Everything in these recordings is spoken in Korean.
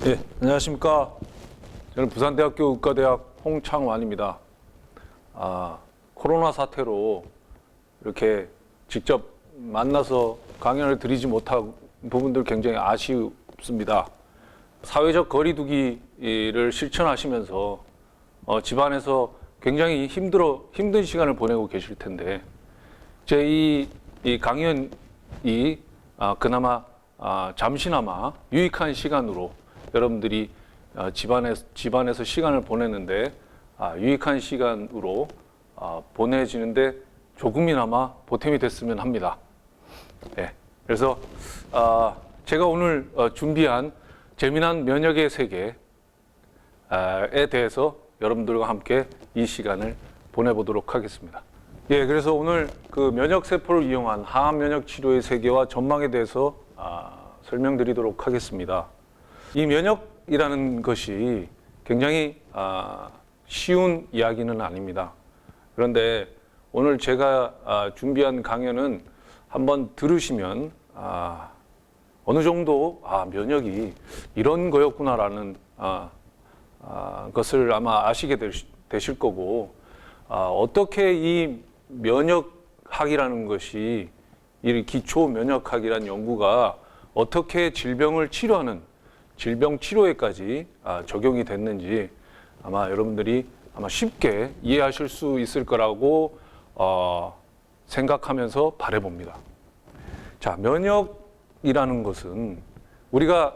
예, 안녕하십니까. 저는 부산대학교 의과대학 홍창완입니다. 코로나 사태로 이렇게 직접 만나서 강연을 드리지 못한 부분들 굉장히 아쉽습니다. 사회적 거리두기를 실천하시면서 집안에서 굉장히 힘든 시간을 보내고 계실 텐데, 제 이 강연이 그나마 잠시나마 유익한 시간으로 여러분들이 집안에서 시간을 보내는데 유익한 시간으로 보내지는데 조금이나마 보탬이 됐으면 합니다. 네, 그래서 제가 오늘 준비한 재미난 면역의 세계에 대해서 여러분들과 함께 이 시간을 보내보도록 하겠습니다. 예, 그래서 오늘 그 면역세포를 이용한 항암 면역 치료의 세계와 전망에 대해서 설명드리도록 하겠습니다. 이 면역이라는 것이 굉장히 쉬운 이야기는 아닙니다. 그런데 오늘 제가 준비한 강연은 한번 들으시면 어느 정도 면역이 이런 거였구나라는 것을 아마 아시게 되실 거고, 어떻게 이 면역학이라는 것이, 이 기초 면역학이라는 연구가 어떻게 질병을 치료하는 질병 치료에까지 적용이 됐는지 아마 여러분들이 쉽게 이해하실 수 있을 거라고 생각하면서 바라봅니다. 자, 면역이라는 것은 우리가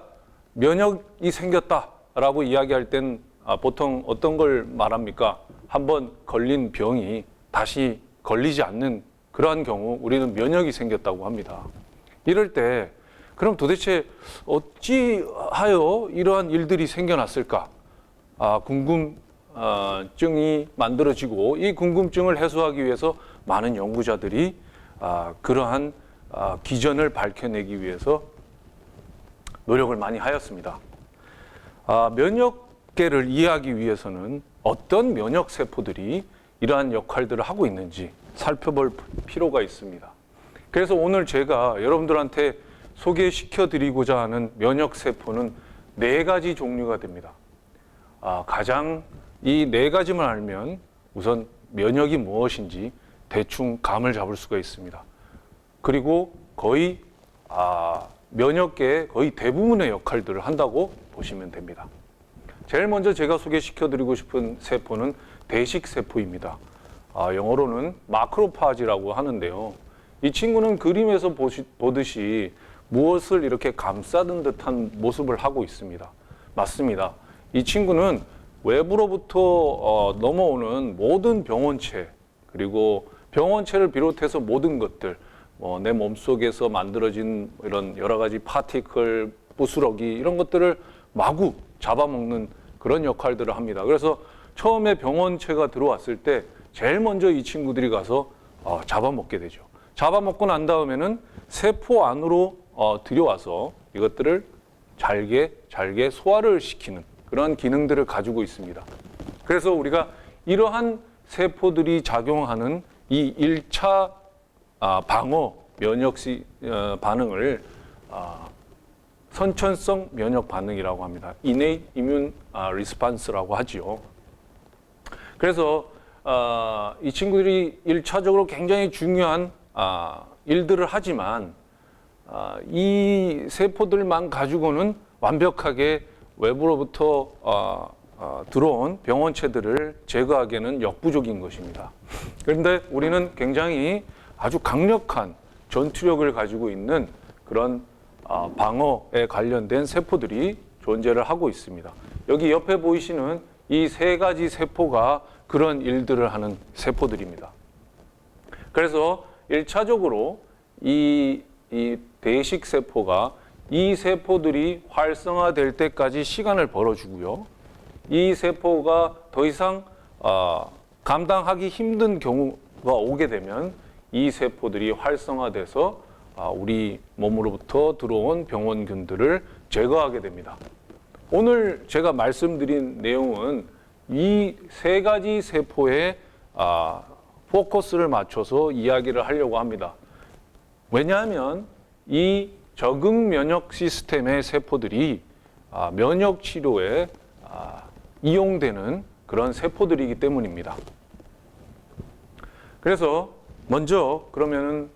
면역이 생겼다라고 이야기할 땐 보통 어떤 걸 말합니까? 한번 걸린 병이 다시 걸리지 않는 그러한 경우 우리는 면역이 생겼다고 합니다. 이럴 때 그럼 도대체 어찌하여 이러한 일들이 생겨났을까? 궁금증이 만들어지고, 이 궁금증을 해소하기 위해서 많은 연구자들이 그러한 기전을 밝혀내기 위해서 노력을 많이 하였습니다. 면역계를 이해하기 위해서는 어떤 면역세포들이 이러한 역할들을 하고 있는지 살펴볼 필요가 있습니다. 그래서 오늘 제가 여러분들한테 소개시켜 드리고자 하는 면역세포는 4가지 종류가 됩니다. 가장 이 4가지만 알면 우선 면역이 무엇인지 대충 감을 잡을 수가 있습니다. 그리고 거의 면역계의 거의 대부분의 역할들을 한다고 보시면 됩니다. 제일 먼저 제가 소개시켜 드리고 싶은 세포는 대식세포입니다. 영어로는 마크로파지라고 하는데요. 이 친구는 그림에서 보듯이 무엇을 이렇게 감싸는 듯한 모습을 하고 있습니다. 맞습니다. 이 친구는 외부로부터 넘어오는 모든 병원체, 그리고 병원체를 비롯해서 모든 것들, 내 몸속에서 만들어진 이런 여러 가지 파티클, 부스러기, 이런 것들을 마구 잡아먹는 그런 역할들을 합니다. 그래서 처음에 병원체가 들어왔을 때 제일 먼저 이 친구들이 가서 잡아먹게 되죠. 잡아먹고 난 다음에는 세포 안으로 들여와서 이것들을 잘게 소화를 시키는 그런 기능들을 가지고 있습니다. 그래서 우리가 이러한 세포들이 작용하는 이 1차 방어 면역 반응을 선천성 면역 반응이라고 합니다. innate immune response라고 하지요. 그래서 이 친구들이 1차적으로 굉장히 중요한 일들을 하지만 이 세포들만 가지고는 완벽하게 외부로부터 들어온 병원체들을 제거하기에는 역부족인 것입니다. 그런데 우리는 굉장히 아주 강력한 전투력을 가지고 있는 그런 방어에 관련된 세포들이 존재를 하고 있습니다. 여기 옆에 보이시는 이 3가지 세포가 그런 일들을 하는 세포들입니다. 그래서 1차적으로 이 대식 세포가 이 세포들이 활성화될 때까지 시간을 벌어주고요. 이 세포가 더 이상 감당하기 힘든 경우가 오게 되면 이 세포들이 활성화돼서 우리 몸으로부터 들어온 병원균들을 제거하게 됩니다. 오늘 제가 말씀드린 내용은 이 3가지 세포에 포커스를 맞춰서 이야기를 하려고 합니다. 왜냐하면 이 적응 면역 시스템의 세포들이 면역 치료에 이용되는 그런 세포들이기 때문입니다. 그래서 먼저 그러면은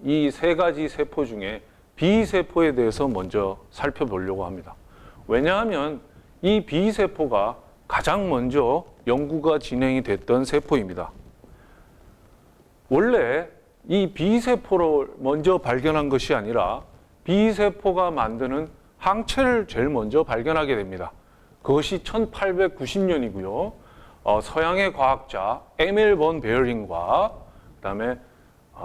이 세 가지 세포 중에 B세포에 대해서 먼저 살펴보려고 합니다. 왜냐하면 이 B세포가 가장 먼저 연구가 진행이 됐던 세포입니다. 원래 이 B세포를 먼저 발견한 것이 아니라 B세포가 만드는 항체를 제일 먼저 발견하게 됩니다. 그것이 1890년이고요. 서양의 과학자 에밀 본 베어링과 그다음에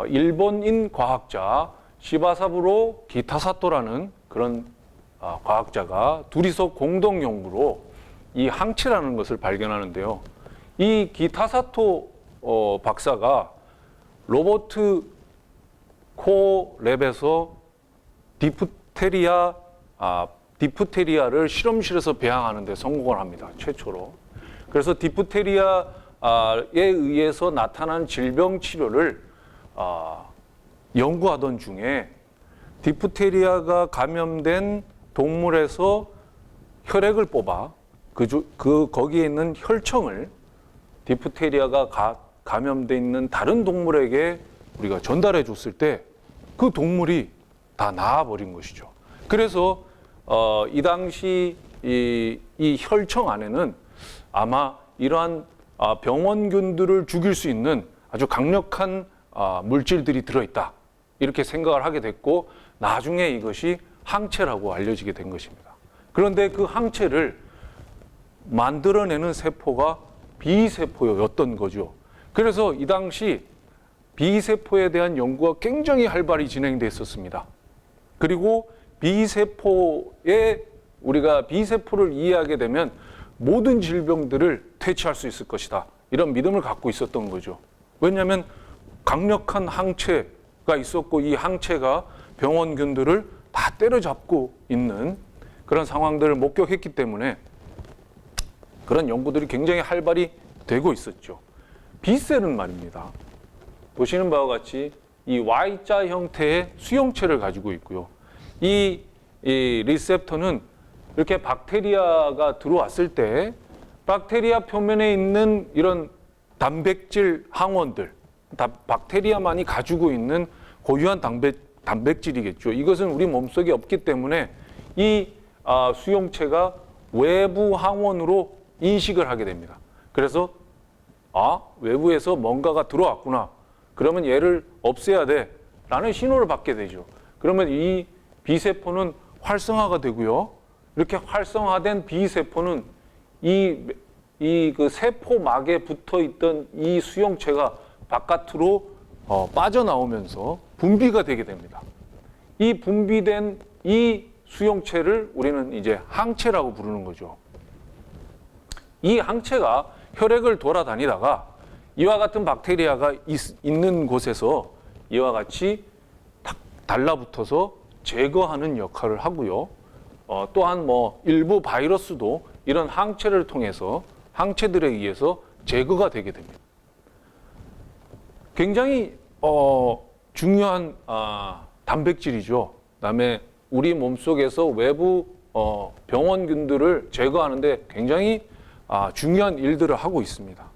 일본인 과학자 시바사부로 기타사토라는 그런 과학자가 둘이서 공동 연구로 이 항체라는 것을 발견하는데요. 이 기타사토 박사가 로버트 코 랩에서 디프테리아를 실험실에서 배양하는 데 성공을 합니다. 최초로. 그래서 디프테리아에 의해서 나타난 질병 치료를 연구하던 중에 디프테리아가 감염된 동물에서 혈액을 뽑아 거기에 있는 혈청을 디프테리아가 감염돼 있는 다른 동물에게 우리가 전달해 줬을 때 그 동물이 다 나아버린 것이죠. 그래서 이 당시 이 혈청 안에는 아마 이러한 병원균들을 죽일 수 있는 아주 강력한 물질들이 들어있다. 이렇게 생각을 하게 됐고 나중에 이것이 항체라고 알려지게 된 것입니다. 그런데 그 항체를 만들어내는 세포가 B세포였던 거죠. 그래서 이 당시 B세포에 대한 연구가 굉장히 활발히 진행돼 있었습니다. 그리고 우리가 B세포를 이해하게 되면 모든 질병들을 퇴치할 수 있을 것이다. 이런 믿음을 갖고 있었던 거죠. 왜냐하면 강력한 항체가 있었고 이 항체가 병원균들을 다 때려잡고 있는 그런 상황들을 목격했기 때문에 그런 연구들이 굉장히 활발히 되고 있었죠. B셀은 말입니다. 보시는 바와 같이 이 Y자 형태의 수용체를 가지고 있고요. 이 리셉터는 이렇게 박테리아가 들어왔을 때 박테리아 표면에 있는 이런 단백질 항원들, 박테리아만이 가지고 있는 고유한 단백질이겠죠. 이것은 우리 몸속에 없기 때문에 이 수용체가 외부 항원으로 인식을 하게 됩니다. 그래서 외부에서 뭔가가 들어왔구나. 그러면 얘를 없애야 돼. 라는 신호를 받게 되죠. 그러면 이 B세포는 활성화가 되고요. 이렇게 활성화된 B세포는 그 세포막에 붙어 있던 이 수용체가 바깥으로 빠져나오면서 분비가 되게 됩니다. 이 분비된 이 수용체를 우리는 이제 항체라고 부르는 거죠. 이 항체가 혈액을 돌아다니다가 이와 같은 박테리아가 있는 곳에서 이와 같이 탁 달라붙어서 제거하는 역할을 하고요. 또한 일부 바이러스도 이런 항체를 통해서 항체들에 의해서 제거가 되게 됩니다. 굉장히 중요한 단백질이죠. 그다음에 우리 몸속에서 외부 병원균들을 제거하는데 굉장히 중요한 일들을 하고 있습니다.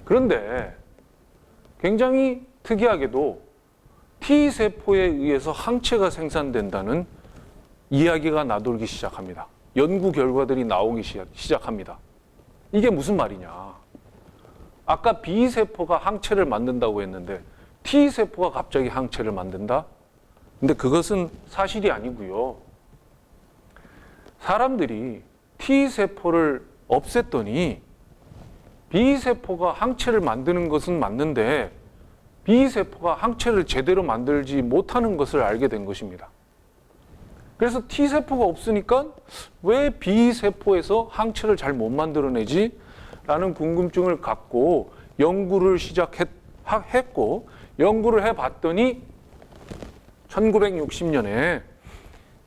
그런데 굉장히 특이하게도 T세포에 의해서 항체가 생산된다는 이야기가 나돌기 시작합니다. 연구 결과들이 나오기 시작합니다. 이게 무슨 말이냐. 아까 B세포가 항체를 만든다고 했는데 T세포가 갑자기 항체를 만든다? 근데 그것은 사실이 아니고요. 사람들이 T세포를 없앴더니 B세포가 항체를 만드는 것은 맞는데 B세포가 항체를 제대로 만들지 못하는 것을 알게 된 것입니다. 그래서 T세포가 없으니까 왜 B세포에서 항체를 잘 못 만들어내지? 라는 궁금증을 갖고 연구를 시작했고 연구를 해봤더니 1960년에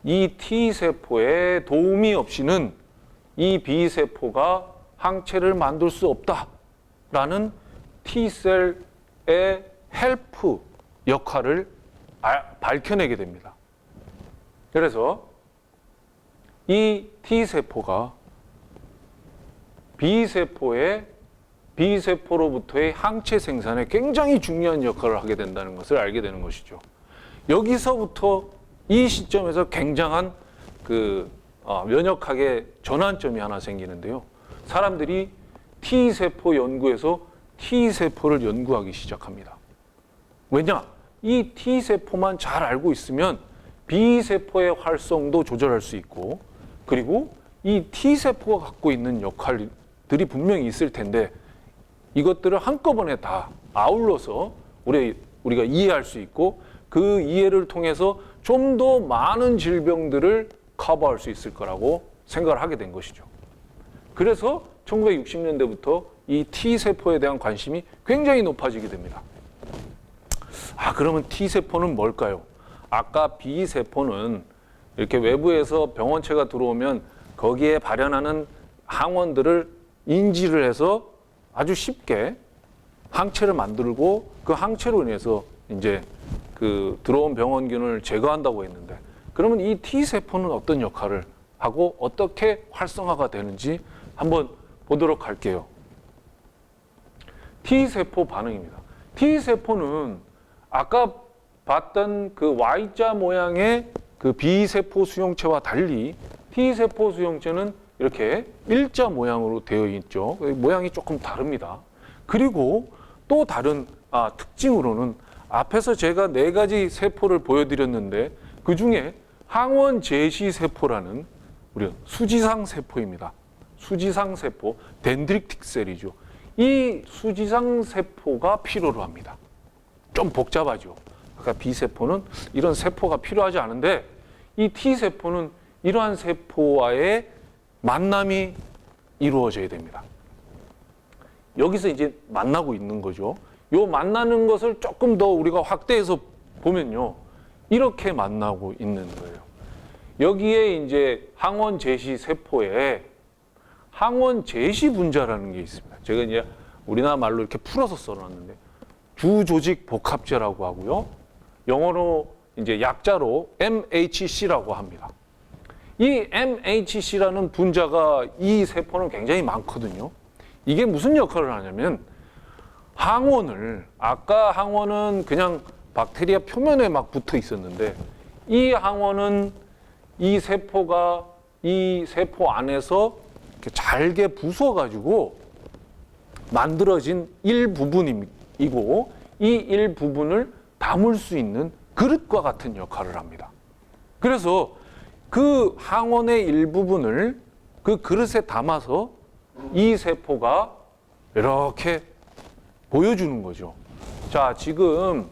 이 T세포의 도움이 없이는 이 B세포가 항체를 만들 수 없다라는 T셀의 헬프 역할을 밝혀내게 됩니다. 그래서 이 T세포가 B세포로부터의 항체 생산에 굉장히 중요한 역할을 하게 된다는 것을 알게 되는 것이죠. 여기서부터 이 시점에서 굉장한 면역학의 전환점이 하나 생기는데요. 사람들이 T세포 연구에서 T세포를 연구하기 시작합니다. 왜냐? 이 T세포만 잘 알고 있으면 B세포의 활성도 조절할 수 있고, 그리고 이 T세포가 갖고 있는 역할들이 분명히 있을 텐데 이것들을 한꺼번에 다 아울러서 우리가 이해할 수 있고, 그 이해를 통해서 좀 더 많은 질병들을 커버할 수 있을 거라고 생각을 하게 된 것이죠. 그래서 1960년대부터 이 T세포에 대한 관심이 굉장히 높아지게 됩니다. 그러면 T세포는 뭘까요? 아까 B세포는 이렇게 외부에서 병원체가 들어오면 거기에 발현하는 항원들을 인지를 해서 아주 쉽게 항체를 만들고, 그 항체로 인해서 이제 들어온 병원균을 제거한다고 했는데, 그러면 이 T세포는 어떤 역할을 하고 어떻게 활성화가 되는지 한번 보도록 할게요. T세포 반응입니다. T세포는 아까 봤던 그 Y자 모양의 그 B세포 수용체와 달리 T세포 수용체는 이렇게 일자 모양으로 되어 있죠. 모양이 조금 다릅니다. 그리고 또 다른 특징으로는 앞에서 제가 4가지 세포를 보여드렸는데 그 중에 항원 제시 세포라는 우리 수지상 세포입니다. 수지상 세포, 덴드리틱 셀이죠. 이 수지상 세포가 필요로 합니다. 좀 복잡하죠. 아까 B세포는 이런 세포가 필요하지 않은데 이 T세포는 이러한 세포와의 만남이 이루어져야 됩니다. 여기서 이제 만나고 있는 거죠. 요 만나는 것을 조금 더 우리가 확대해서 보면요. 이렇게 만나고 있는 거예요. 여기에 이제 항원 제시 세포에 항원 제시 분자라는 게 있습니다. 제가 이제 우리나라 말로 이렇게 풀어서 써놨는데 주조직 복합제라고 하고요. 영어로 이제 약자로 MHC라고 합니다. 이 MHC라는 분자가 이 세포는 굉장히 많거든요. 이게 무슨 역할을 하냐면 아까 항원은 그냥 박테리아 표면에 막 붙어 있었는데 이 항원은 이 세포가 이 세포 안에서 이렇게 잘게 부숴가지고 만들어진 일부분이고 이 일부분을 담을 수 있는 그릇과 같은 역할을 합니다. 그래서 그 항원의 일부분을 그 그릇에 담아서 이 세포가 이렇게 보여주는 거죠. 자, 지금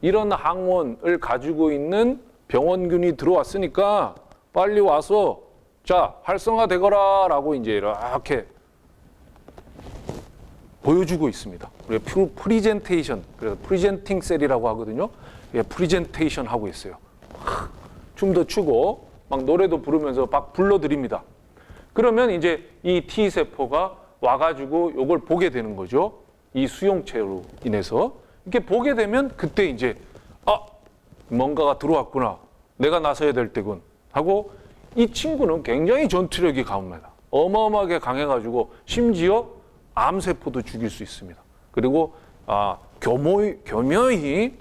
이런 항원을 가지고 있는 병원균이 들어왔으니까 빨리 와서 자, 활성화되거라 라고 이제 이렇게 보여주고 있습니다. 우리가 프리젠테이션, 그래서 프리젠팅 셀이라고 하거든요. 예, 프리젠테이션 하고 있어요. 춤도 추고 막 노래도 부르면서 막 불러드립니다. 그러면 이제 이 T세포가 와가지고 이걸 보게 되는 거죠. 이 수용체로 인해서. 이렇게 보게 되면 그때 이제 뭔가가 들어왔구나. 내가 나서야 될 때군. 하고 이 친구는 굉장히 전투력이 강합니다. 어마어마하게 강해가지고 심지어 암세포도 죽일 수 있습니다. 그리고 교묘히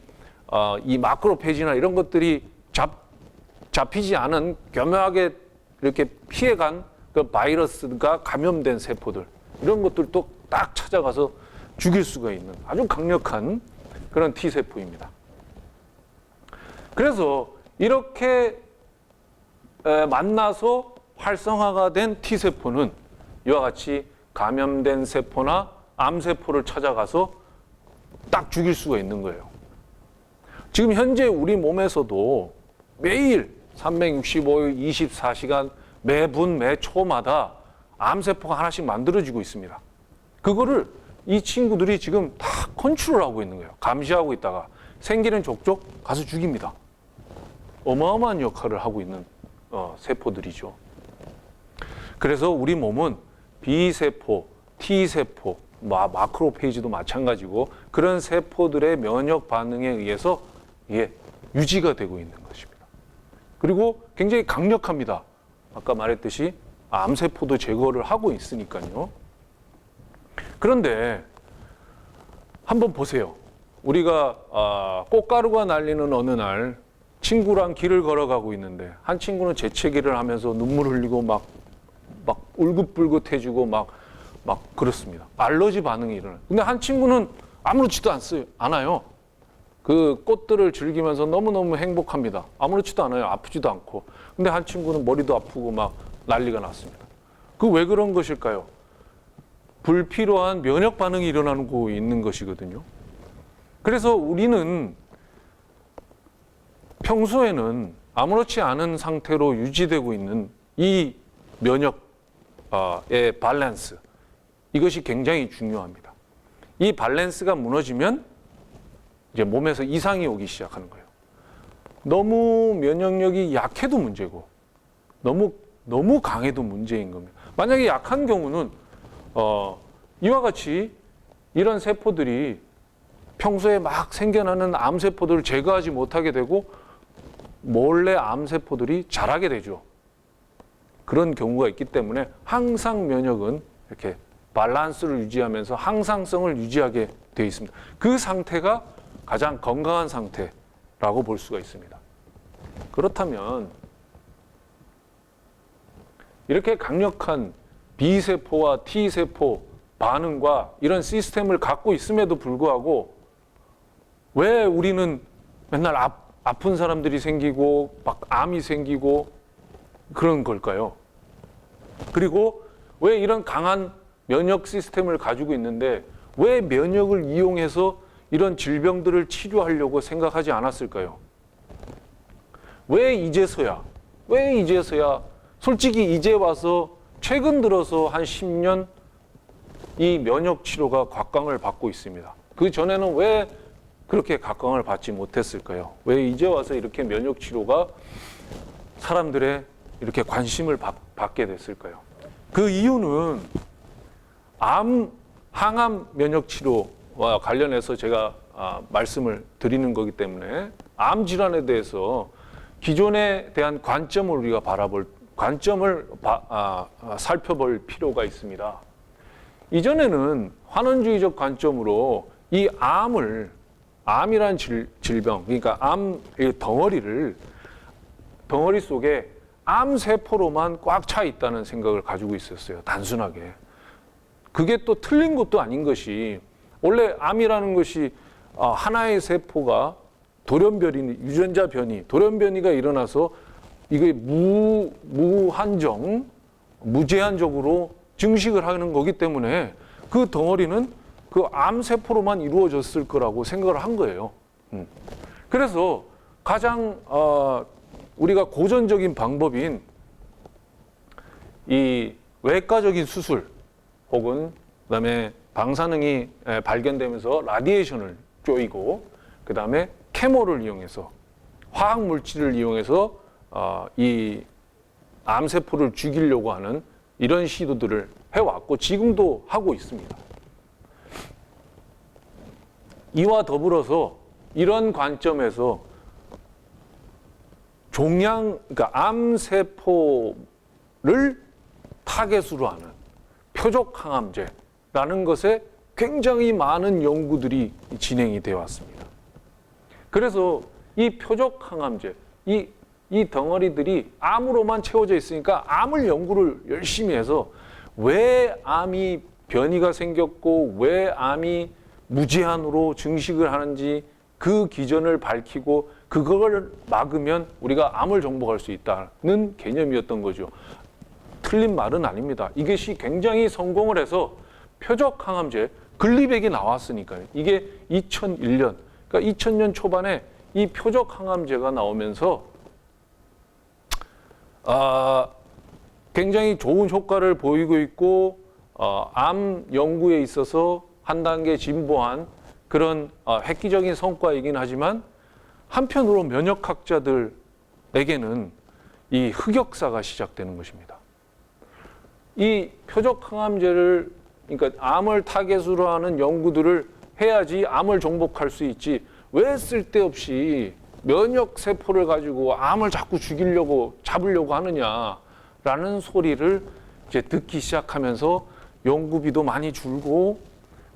이 마크로페지나 이런 것들이 잡히지 않은 교묘하게 이렇게 피해간 그 바이러스가 감염된 세포들 이런 것들도 딱 찾아가서 죽일 수가 있는 아주 강력한 그런 T세포입니다. 그래서 이렇게 만나서 활성화가 된 T세포는 이와 같이 감염된 세포나 암세포를 찾아가서 딱 죽일 수가 있는 거예요. 지금 현재 우리 몸에서도 매일 365일 24시간 매분 매초마다 암세포가 하나씩 만들어지고 있습니다. 그거를 이 친구들이 지금 다 컨트롤하고 있는 거예요. 감시하고 있다가 생기는 족족 가서 죽입니다. 어마어마한 역할을 하고 있는 세포들이죠. 그래서 우리 몸은 B세포, T세포, 마크로페이지도 마찬가지고 그런 세포들의 면역 반응에 의해서 이게 유지가 되고 있는 것입니다. 그리고 굉장히 강력합니다. 아까 말했듯이 암세포도 제거를 하고 있으니까요. 그런데 한번 보세요. 우리가 꽃가루가 날리는 어느 날 친구랑 길을 걸어가고 있는데 한 친구는 재채기를 하면서 눈물 흘리고 막 울긋불긋해지고 막 그렇습니다. 알러지 반응이 일어나요. 근데 한 친구는 아무렇지도 않아요. 그 꽃들을 즐기면서 너무너무 행복합니다. 아무렇지도 않아요. 아프지도 않고. 근데 한 친구는 머리도 아프고 막 난리가 났습니다. 그 왜 그런 것일까요? 불필요한 면역 반응이 일어나고 있는 것이거든요. 그래서 우리는 평소에는 아무렇지 않은 상태로 유지되고 있는 이 면역의 밸런스, 이것이 굉장히 중요합니다. 이 밸런스가 무너지면 이제 몸에서 이상이 오기 시작하는 거예요. 너무 면역력이 약해도 문제고 너무 강해도 문제인 겁니다. 만약에 약한 경우는 이와 같이 이런 세포들이 평소에 막 생겨나는 암세포들을 제거하지 못하게 되고 몰래 암세포들이 자라게 되죠. 그런 경우가 있기 때문에 항상 면역은 이렇게 밸런스를 유지하면서 항상성을 유지하게 되어 있습니다. 그 상태가 가장 건강한 상태라고 볼 수가 있습니다. 그렇다면 이렇게 강력한 B세포와 T세포 반응과 이런 시스템을 갖고 있음에도 불구하고 왜 우리는 맨날 아픈 사람들이 생기고 막 암이 생기고 그런 걸까요? 그리고 왜 이런 강한 면역 시스템을 가지고 있는데 왜 면역을 이용해서 이런 질병들을 치료하려고 생각하지 않았을까요? 왜 이제서야 솔직히 이제 와서 최근 들어서 한 10년 이 면역 치료가 곽광을 받고 있습니다. 그 전에는 왜 그렇게 각광을 받지 못했을까요? 왜 이제 와서 이렇게 면역 치료가 사람들의 이렇게 관심을 받게 됐을까요? 그 이유는 항암 면역 치료와 관련해서 제가 말씀을 드리는 거기 때문에 암 질환에 대해서 기존에 대한 관점을 우리가 살펴볼 필요가 있습니다. 이전에는 환원주의적 관점으로 이 암이란 질병, 그러니까 암의 덩어리 속에 암세포로만 꽉 차 있다는 생각을 가지고 있었어요. 단순하게. 그게 또 틀린 것도 아닌 것이 원래 암이라는 것이 하나의 세포가 유전자 변이, 돌연 변이가 일어나서 이게 무제한적으로 증식을 하는 거기 때문에 그 덩어리는 그 암세포로만 이루어졌을 거라고 생각을 한 거예요. 그래서 가장 우리가 고전적인 방법인 이 외과적인 수술 혹은 그다음에 방사능이 발견되면서 라디에이션을 쪼이고 그다음에 케모를 이용해서 화학 물질을 이용해서 이 암세포를 죽이려고 하는 이런 시도들을 해왔고 지금도 하고 있습니다. 이와 더불어서 이런 관점에서 그러니까 암세포를 타겟으로 하는 표적 항암제라는 것에 굉장히 많은 연구들이 진행이 되어 왔습니다. 그래서 이 표적 항암제, 이 덩어리들이 암으로만 채워져 있으니까 암을 연구를 열심히 해서 왜 암이 변이가 생겼고 왜 암이 무제한으로 증식을 하는지 그 기전을 밝히고 그걸 막으면 우리가 암을 정복할 수 있다는 개념이었던 거죠. 틀린 말은 아닙니다. 이것이 굉장히 성공을 해서 표적 항암제 글리백이 나왔으니까요. 이게 2001년, 그러니까 2000년 초반에 이 표적 항암제가 나오면서 굉장히 좋은 효과를 보이고 있고 암 연구에 있어서 한 단계 진보한 그런 획기적인 성과이긴 하지만 한편으로 면역학자들에게는 이 흑역사가 시작되는 것입니다. 이 표적 항암제를 그러니까 암을 타겟으로 하는 연구들을 해야지 암을 정복할 수 있지 왜 쓸데없이 면역 세포를 가지고 암을 자꾸 잡으려고 하느냐 라는 소리를 이제 듣기 시작하면서 연구비도 많이 줄고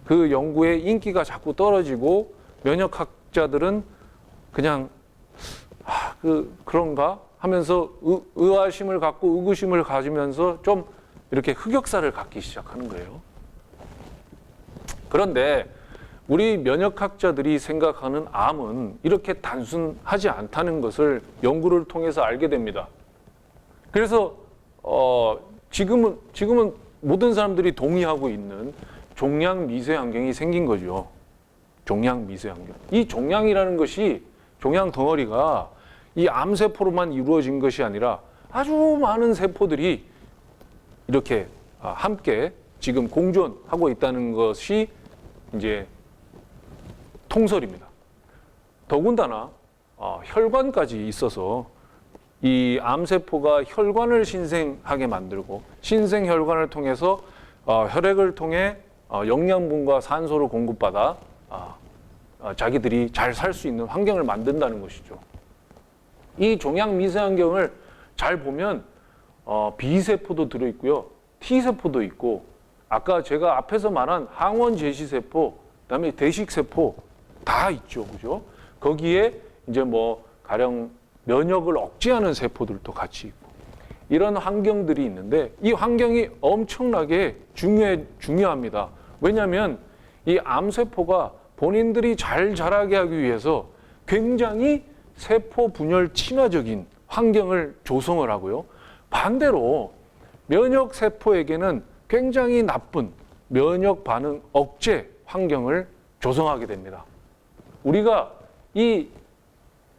그 연구의 인기가 자꾸 떨어지고 면역학자들은 그냥 그런가 하면서 의아심을 갖고 의구심을 가지면서 좀 이렇게 흑역사를 갖기 시작하는 거예요. 그런데 우리 면역학자들이 생각하는 암은 이렇게 단순하지 않다는 것을 연구를 통해서 알게 됩니다. 그래서 지금은 모든 사람들이 동의하고 있는 종양 미세 환경이 생긴 거죠. 종양 미세 환경. 이 종양이라는 것이 종양 덩어리가 이 암세포로만 이루어진 것이 아니라 아주 많은 세포들이 이렇게 함께 지금 공존하고 있다는 것이 이제 통설입니다. 더군다나 혈관까지 있어서 이 암세포가 혈관을 신생하게 만들고 신생혈관을 통해서 혈액을 통해 영양분과 산소를 공급받아 자기들이 잘 살 수 있는 환경을 만든다는 것이죠. 이 종양 미세 환경을 잘 보면 B세포도 들어있고요. T세포도 있고 아까 제가 앞에서 말한 항원 제시세포, 그다음에 대식세포 다 있죠. 그죠? 거기에 이제 뭐 가령 면역을 억제하는 세포들도 같이 있고 이런 환경들이 있는데 이 환경이 엄청나게 중요합니다. 왜냐하면 이 암세포가 본인들이 잘 자라게 하기 위해서 굉장히 세포 분열 친화적인 환경을 조성을 하고요. 반대로 면역 세포에게는 굉장히 나쁜 면역 반응 억제 환경을 조성하게 됩니다. 우리가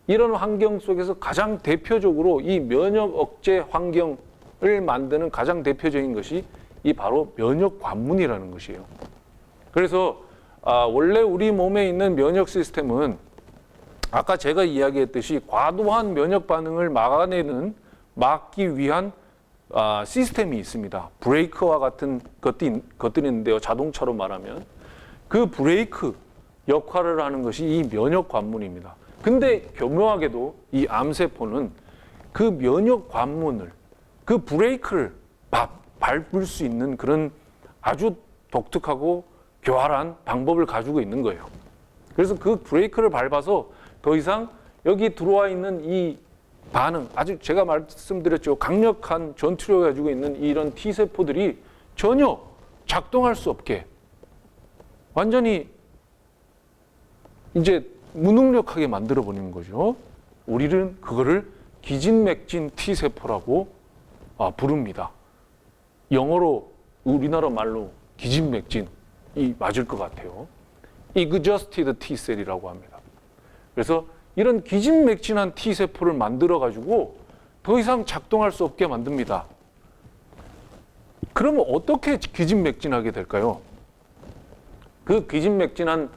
이런 환경 속에서 가장 대표적으로 이 면역 억제 환경을 만드는 가장 대표적인 것이 이 바로 면역 관문이라는 것이에요. 그래서 원래 우리 몸에 있는 면역 시스템은 아까 제가 이야기했듯이 과도한 면역 반응을 막기 위한 시스템이 있습니다. 브레이크와 같은 것들이 있는데요. 자동차로 말하면 그 브레이크 역할을 하는 것이 이 면역 관문입니다. 근데 교묘하게도 이 암세포는 그 면역 관문을 그 브레이크를 밟을 수 있는 그런 아주 독특하고 교활한 방법을 가지고 있는 거예요. 그래서 그 브레이크를 밟아서 더 이상 여기 들어와 있는 이 반응, 아주 제가 말씀드렸죠. 강력한 전투력을 가지고 있는 이런 T세포들이 전혀 작동할 수 없게 완전히 이제 무능력하게 만들어버리는 거죠. 우리는 그거를 기진맥진 T세포라고 부릅니다. 영어로 우리나라 말로 기진맥진이 맞을 것 같아요. Exhausted T셀이라고 합니다. 그래서 이런 기진맥진한 T세포를 만들어가지고 더 이상 작동할 수 없게 만듭니다. 그러면 어떻게 기진맥진하게 될까요? 그 기진맥진한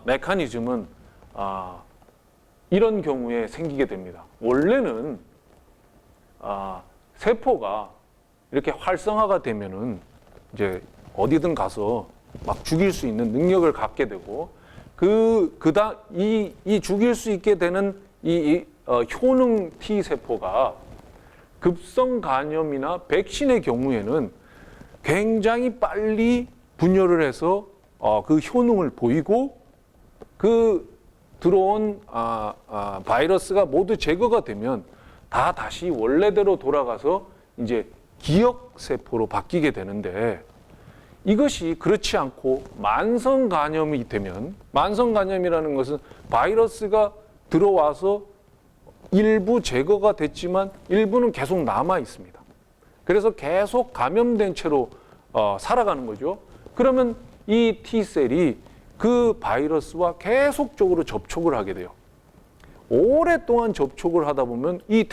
메커니즘은 이런 경우에 생기게 됩니다. 원래는 세포가 이렇게 활성화가 되면은 이제 어디든 가서 막 죽일 수 있는 능력을 갖게 되고 이 죽일 수 있게 되는 효능 T 세포가 급성 감염이나 백신의 경우에는 굉장히 빨리 분열을 해서 그 효능을 보이고 그 들어온 바이러스가 모두 제거가 되면 다시 원래대로 돌아가서 이제 기억 세포로 바뀌게 되는데 이것이 그렇지 않고 만성 감염이 되면 만성 감염이라는 것은 바이러스가 들어와서 일부 제거가 됐지만 일부는 계속 남아 있습니다. 그래서 계속 감염된 채로 살아가는 거죠. 그러면 이 T셀이 그 바이러스와 계속적으로 접촉을 하게 돼요. 오랫동안 접촉을 하다 보면 이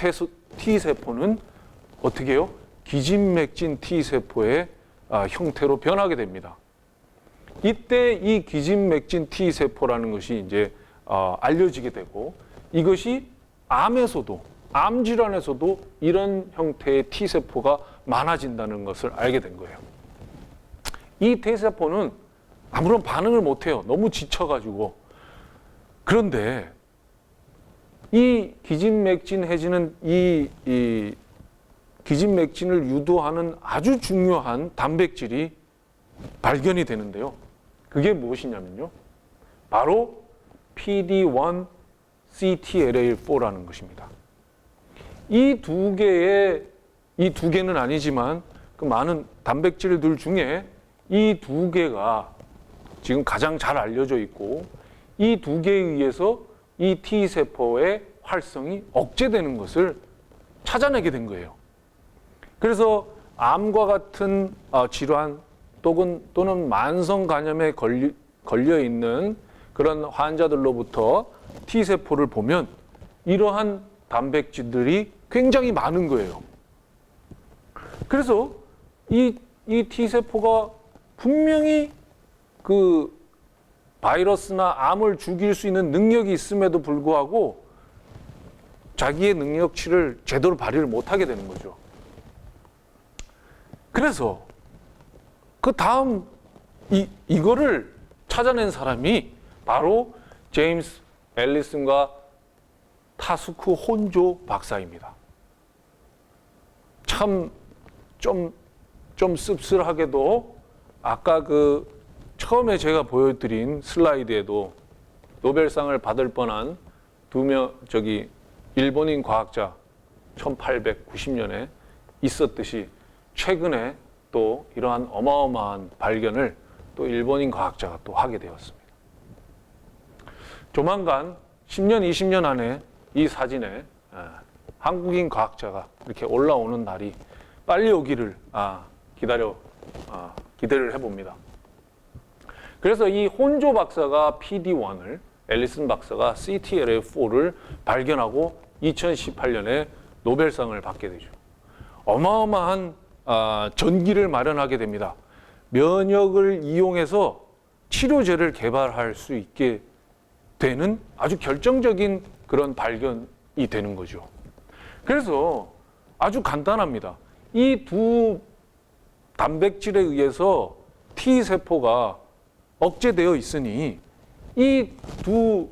T세포는 어떻게 해요? 기진맥진 T세포의 형태로 변하게 됩니다. 이때 이 기진맥진 T세포라는 것이 이제 알려지게 되고 이것이 암 질환에서도 이런 형태의 T세포가 많아진다는 것을 알게 된 거예요. 이 T세포는 아무런 반응을 못해요. 너무 지쳐가지고. 그런데 이 기진맥진해지는 이 기진맥진을 유도하는 아주 중요한 단백질이 발견이 되는데요. 그게 무엇이냐면요. 바로 PD-1 CTLA4라는 것입니다. 이 두 개는 아니지만 그 많은 단백질들 중에 이 두 개가 지금 가장 잘 알려져 있고 이 두 개에 의해서 이 T세포의 활성이 억제되는 것을 찾아내게 된 거예요. 그래서 암과 같은 질환 또는 만성 간염에 걸려 있는 그런 환자들로부터 T세포를 보면 이러한 단백질들이 굉장히 많은 거예요. 그래서 이 T세포가 분명히 그 바이러스나 암을 죽일 수 있는 능력이 있음에도 불구하고 자기의 능력치를 제대로 발휘를 못하게 되는 거죠. 그래서 그 다음 이거를 찾아낸 사람이 바로 제임스 앨리슨과 타스쿠 혼조 박사입니다. 참 좀 씁쓸하게도 아까 그 처음에 제가 보여드린 슬라이드에도 노벨상을 받을 뻔한 일본인 과학자 1890년에 있었듯이 최근에 또 이러한 어마어마한 발견을 또 일본인 과학자가 또 하게 되었습니다. 조만간 10년, 20년 안에 이 사진에 한국인 과학자가 이렇게 올라오는 날이 빨리 오기를 기대를 해봅니다. 그래서 이 혼조 박사가 PD-1을, 앨리슨 박사가 CTLA4를 발견하고 2018년에 노벨상을 받게 되죠. 어마어마한 전기를 마련하게 됩니다. 면역을 이용해서 치료제를 개발할 수 있게 되는 아주 결정적인 그런 발견이 되는 거죠. 그래서 아주 간단합니다. 이 두 단백질에 의해서 T세포가 억제되어 있으니 이 두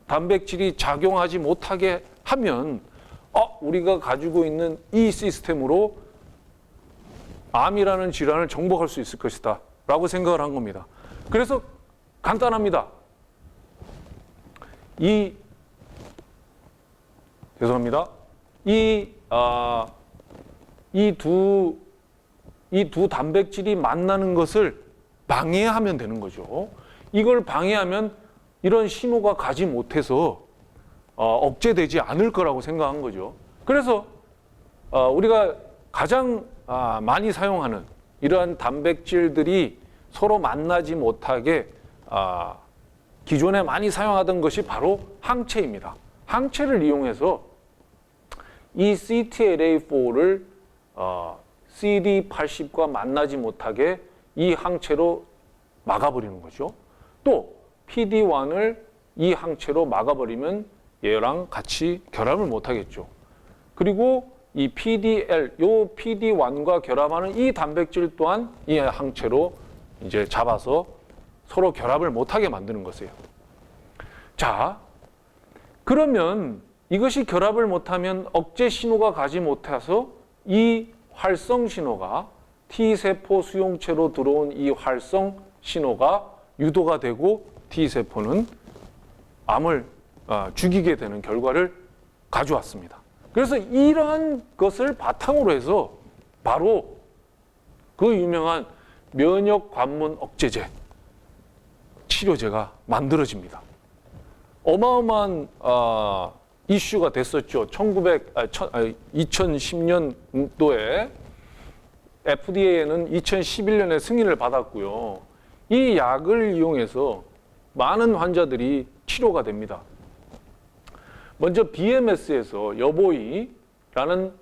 단백질이 작용하지 못하게 하면 우리가 가지고 있는 이 시스템으로 암이라는 질환을 정복할 수 있을 것이다 라고 생각을 한 겁니다. 그래서 간단합니다. 이 두 단백질이 만나는 것을 방해하면 되는 거죠. 이걸 방해하면 이런 신호가 가지 못해서 억제되지 않을 거라고 생각한 거죠. 그래서 우리가 가장 많이 사용하는 이러한 단백질들이 서로 만나지 못하게 기존에 많이 사용하던 것이 바로 항체입니다. 항체를 이용해서 이 CTLA4를 CD80과 만나지 못하게 이 항체로 막아버리는 거죠. 또 PD-1을 이 항체로 막아버리면 얘랑 같이 결합을 못하겠죠. 그리고 이 PD-1과 결합하는 이 단백질 또한 이 항체로 이제 잡아서 서로 결합을 못하게 만드는 것이에요. 자, 그러면 이것이 결합을 못하면 억제 신호가 가지 못해서 이 활성 신호가 T세포 수용체로 들어온 이 활성 신호가 유도가 되고 T세포는 암을 죽이게 되는 결과를 가져왔습니다. 그래서 이러한 것을 바탕으로 해서 바로 그 유명한 면역 관문 억제제 치료제가 만들어집니다. 어마어마한 이슈가 됐었죠. 2010년도에 FDA에는 2011년에 승인을 받았고요. 이 약을 이용해서 많은 환자들이 치료가 됩니다. 먼저 BMS에서 여보이라는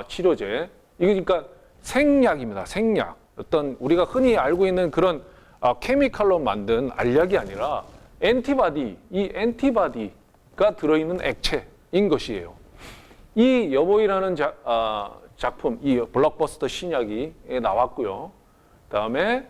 치료제, 이거니까 생약입니다. 생약. 어떤 우리가 흔히 알고 있는 그런 케미칼로 만든 알약이 아니라 엔티바디, 이 엔티바디가 들어있는 액체인 것이에요. 이 여보이라는 작품, 이 블록버스터 신약이 나왔고요. 그다음에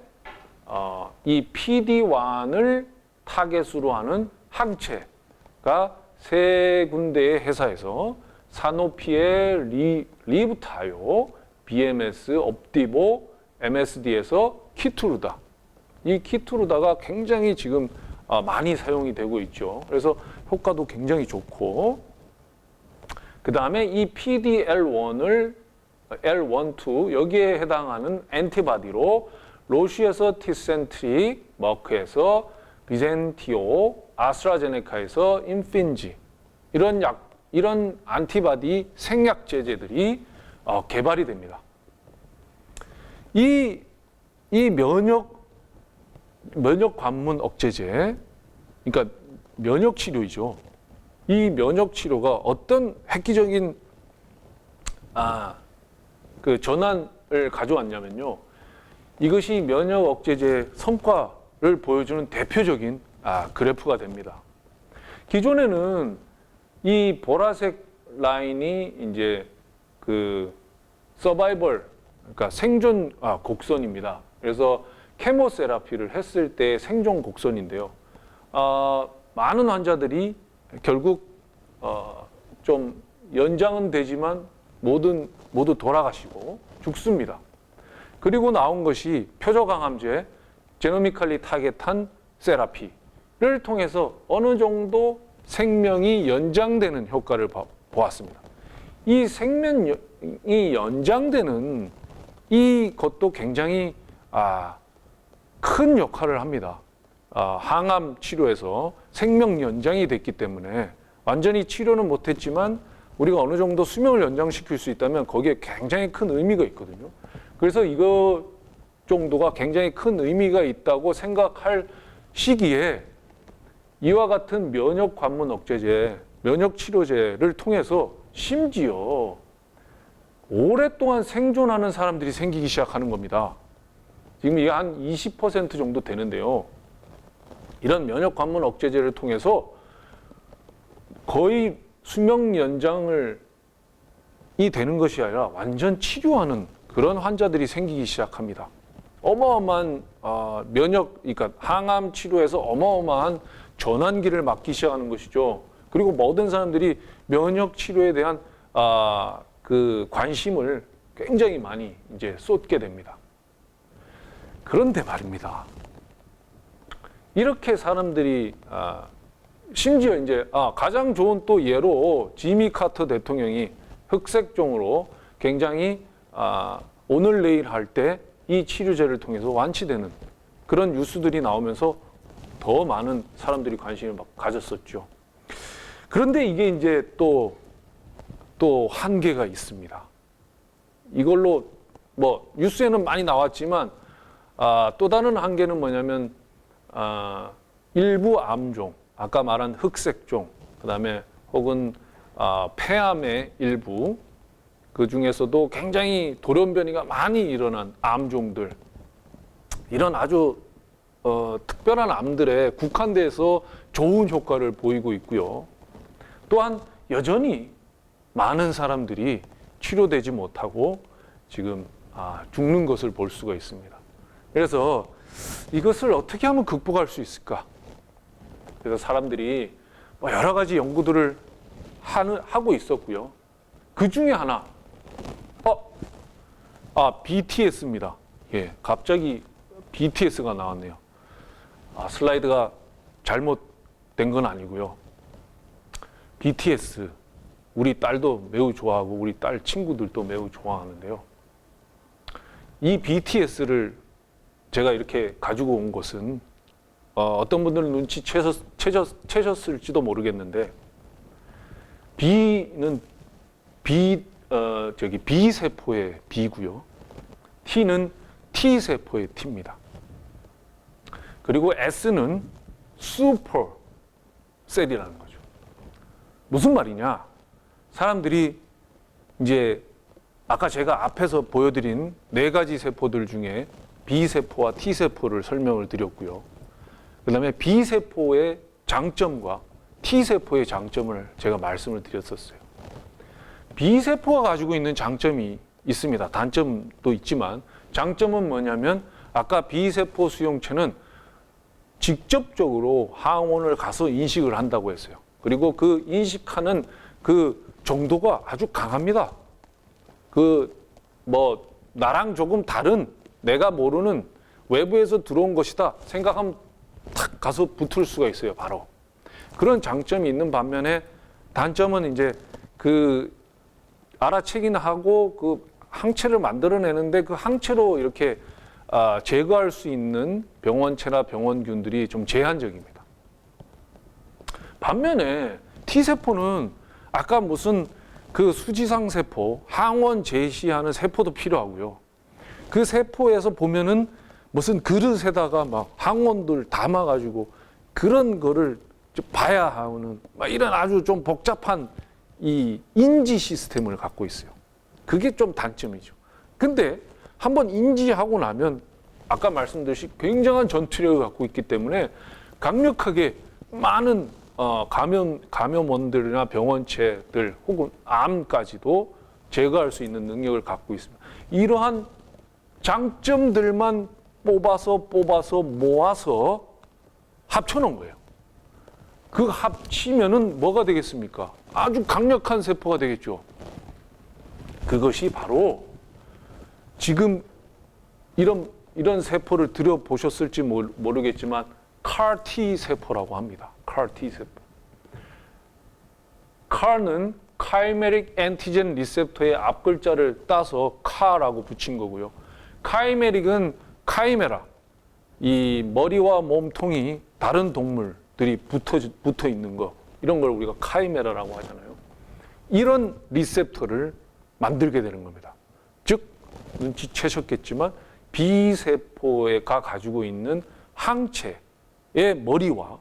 이 PD-1을 타겟으로 하는 항체가 세 군데의 회사에서 사노피의 리브타요, BMS, 옵디보, MSD에서 키투르다. 이 키투르다가 굉장히 지금 많이 사용이 되고 있죠. 그래서 효과도 굉장히 좋고, 그 다음에 이 PDL1을 L12 여기에 해당하는 엔티바디로 로시에서 티센트릭, 머크에서 비젠티오, 아스트라제네카에서 인핀지 이런 안티바디 생약제제들이 개발이 됩니다. 이 면역 관문 억제제, 그러니까 면역 치료이죠. 이 면역 치료가 어떤 획기적인 그 전환을 가져왔냐면요. 이것이 면역 억제제 성과를 보여주는 대표적인 그래프가 됩니다. 기존에는 이 보라색 라인이 이제 그 서바이벌, 그러니까 생존 곡선입니다. 그래서 케모세라피를 했을 때 생존 곡선인데요. 많은 환자들이 결국 좀 연장은 되지만 모두 돌아가시고 죽습니다. 그리고 나온 것이 표적항암제, 제노미칼리 타겟한 세라피를 통해서 어느 정도 생명이 연장되는 효과를 보았습니다. 이 생명이 연장되는 이것도 굉장히 큰 역할을 합니다. 항암 치료에서 생명 연장이 됐기 때문에 완전히 치료는 못했지만 우리가 어느 정도 수명을 연장시킬 수 있다면 거기에 굉장히 큰 의미가 있거든요. 그래서 이거 정도가 굉장히 큰 의미가 있다고 생각할 시기에 이와 같은 면역 관문 억제제, 면역 치료제를 통해서 심지어 오랫동안 생존하는 사람들이 생기기 시작하는 겁니다. 지금 이게 한 20% 정도 되는데요. 이런 면역 관문 억제제를 통해서 거의 수명 연장이 되는 것이 아니라 완전 치료하는 그런 환자들이 생기기 시작합니다. 어마어마한 그러니까 항암 치료에서 어마어마한 전환기를 맞기 시작하는 것이죠. 그리고 모든 사람들이 면역 치료에 대한 그 관심을 굉장히 많이 이제 쏟게 됩니다. 그런데 말입니다. 이렇게 사람들이 심지어 이제 가장 좋은 또 예로 지미 카터 대통령이 흑색종으로 굉장히 오늘 내일 할 때 이 치료제를 통해서 완치되는 그런 뉴스들이 나오면서 더 많은 사람들이 관심을 가졌었죠. 그런데 이게 이제 또 한계가 있습니다. 이걸로 뭐 뉴스에는 많이 나왔지만 또 다른 한계는 뭐냐면 일부 암종, 아까 말한 흑색종, 그다음에 혹은 폐암의 일부, 그 중에서도 굉장히 돌연변이가 많이 일어난 암종들, 이런 아주 특별한 암들에 국한돼서 좋은 효과를 보이고 있고요. 또한 여전히 많은 사람들이 치료되지 못하고 지금 죽는 것을 볼 수가 있습니다. 그래서 이것을 어떻게 하면 극복할 수 있을까? 그래서 사람들이 여러 가지 연구들을 하고 있었고요. 그 중에 하나, BTS입니다. 예, 갑자기 BTS가 나왔네요. 슬라이드가 잘못된 건 아니고요. BTS, 우리 딸도 매우 좋아하고 우리 딸 친구들도 매우 좋아하는데요. 이 BTS를 제가 이렇게 가지고 온 것은 어떤 분들은 눈치채셨을지도 모르겠는데, B는 B세포의 B고요. T는 T세포의 T입니다. 그리고 S는 슈퍼셀이라는 거죠. 무슨 말이냐? 사람들이 이제 아까 제가 앞에서 보여드린 4가지 세포들 중에 B세포와 T세포를 설명을 드렸고요. 그 다음에 B세포의 장점과 T세포의 장점을 제가 말씀을 드렸었어요. B세포가 가지고 있는 장점이 있습니다. 단점도 있지만 장점은 뭐냐면 아까 B세포 수용체는 직접적으로 항원을 가서 인식을 한다고 했어요. 그리고 그 인식하는 그 정도가 아주 강합니다. 그 뭐 나랑 조금 다른 내가 모르는 외부에서 들어온 것이다 생각하면 탁 가서 붙을 수가 있어요. 바로 그런 장점이 있는 반면에 단점은 이제 그 알아채긴 하고 그 항체를 만들어내는데 그 항체로 이렇게 제거할 수 있는 병원체나 병원균들이 좀 제한적입니다. 반면에 T세포는 아까 무슨 그 수지상 세포, 항원 제시하는 세포도 필요하고요. 그 세포에서 보면은 무슨 그릇에다가 막 항원들 담아가지고 그런 거를 좀 봐야 하는 막 이런 아주 좀 복잡한 이 인지 시스템을 갖고 있어요. 그게 좀 단점이죠. 근데 한번 인지하고 나면 아까 말씀드렸듯이 굉장한 전투력을 갖고 있기 때문에 강력하게 많은 감염원들이나 병원체들 혹은 암까지도 제거할 수 있는 능력을 갖고 있습니다. 이러한 장점들만 뽑아서 모아서 합쳐놓은 거예요. 그 합치면은 뭐가 되겠습니까? 아주 강력한 세포가 되겠죠. 그것이 바로 지금 이런 세포를 들여보셨을지 모르겠지만 CAR-T 세포라고 합니다. CAR-T 세포. CAR는 Chimeric Antigen Receptor의 앞글자를 따서 CAR라고 붙인 거고요. Chimeric은 카이메라, 이 머리와 몸통이 다른 동물들이 붙어 있는 거, 이런 걸 우리가 카이메라라고 하잖아요. 이런 리셉터를 만들게 되는 겁니다. 즉 눈치채셨겠지만 B세포가 가지고 있는 항체의 머리와